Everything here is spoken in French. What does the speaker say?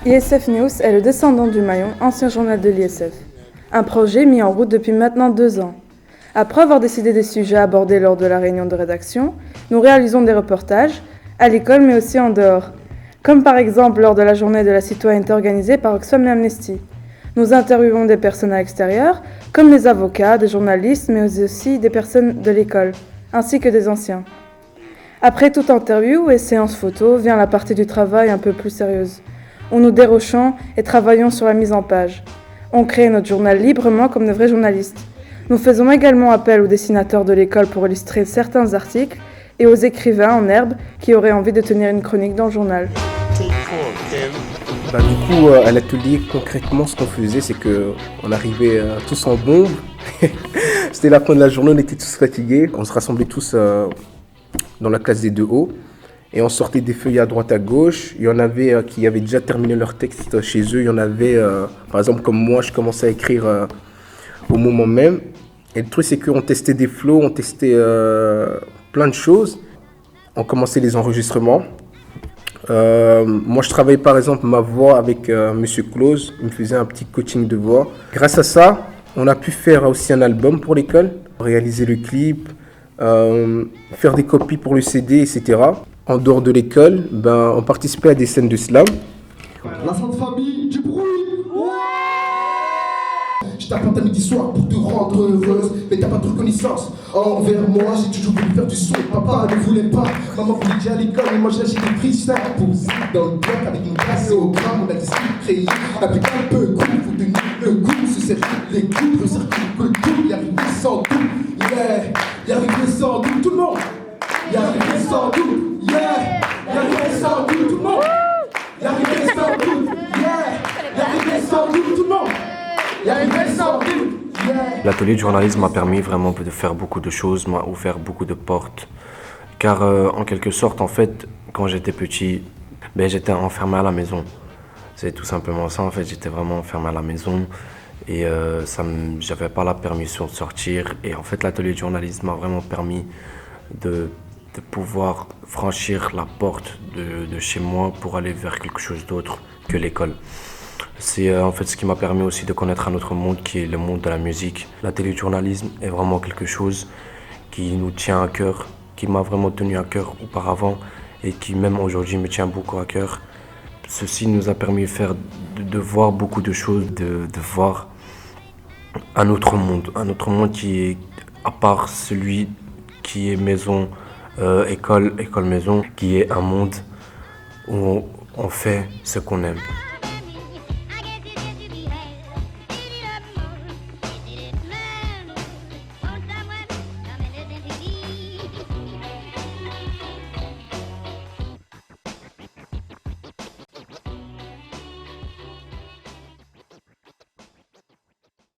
ISF News est le descendant du Maillon, ancien journal de l'ISF. Un projet mis en route depuis maintenant 2 ans. Après avoir décidé des sujets abordés lors de la réunion de rédaction, nous réalisons des reportages, à l'école mais aussi en dehors. Comme par exemple lors de la journée de la citoyenneté organisée par Oxfam et Amnesty. Nous interviewons des personnes à l'extérieur, comme les avocats, des journalistes, mais aussi des personnes de l'école, ainsi que des anciens. Après toute interview et séance photo, vient la partie du travail un peu plus sérieuse, où nous dérochons et travaillons sur la mise en page. On crée notre journal librement comme de vrais journalistes. Nous faisons également appel aux dessinateurs de l'école pour illustrer certains articles et aux écrivains en herbe qui auraient envie de tenir une chronique dans le journal. Du coup, à l'atelier, concrètement, ce qu'on faisait, c'est qu'on arrivait tous en bombe. C'était la fin de la journée, on était tous fatigués. On se rassemblait tous dans la classe des 2O. Et on sortait des feuilles à droite, à gauche. Il y en avait qui avaient déjà terminé leur texte chez eux. Il y en avait, par exemple, comme moi, je commençais à écrire au moment même. Et le truc, c'est qu'on testait des flows, on testait plein de choses. On commençait les enregistrements. Moi, je travaillais par exemple ma voix avec Monsieur Close. Il me faisait un petit coaching de voix. Grâce à ça, on a pu faire aussi un album pour l'école, réaliser le clip, faire des copies pour le CD, etc. En dehors de l'école, on participait à des scènes de slam. La sainte famille du bruit. Je t'appelle à midi soir pour te rendre heureuse, mais t'as pas de reconnaissance envers moi. J'ai toujours voulu faire du son, papa ne voulait pas. Maman voulait que j'aille à l'école, mais moi j'ai acheté des freestyles pour dans le bloc avec une classe au gramme. On a des styles créés avec un peu cool, faut tenir le coup, se serrer les coudes, le cercle que le tout, y arriver sans doute, y arriver sans doute, tout le monde, y arriver sans doute, y arriver sans doute, tout le monde, y arriver sans doute, y arriver sans doute, tout le monde. L'atelier de journalisme m'a permis vraiment de faire beaucoup de choses, m'a ouvert beaucoup de portes. Car en quelque sorte, en fait, quand j'étais petit, j'étais enfermé à la maison. C'est tout simplement ça, en fait, j'étais vraiment enfermé à la maison et j'avais pas la permission de sortir. Et en fait, l'atelier de journalisme m'a vraiment permis de pouvoir franchir la porte de chez moi pour aller vers quelque chose d'autre que l'école. C'est en fait ce qui m'a permis aussi de connaître un autre monde qui est le monde de la musique. La téléjournalisme est vraiment quelque chose qui nous tient à cœur, qui m'a vraiment tenu à cœur auparavant et qui même aujourd'hui me tient beaucoup à cœur. Ceci nous a permis de voir beaucoup de choses, de voir un autre monde qui est à part celui qui est maison, école, maison, qui est un monde où on fait ce qu'on aime.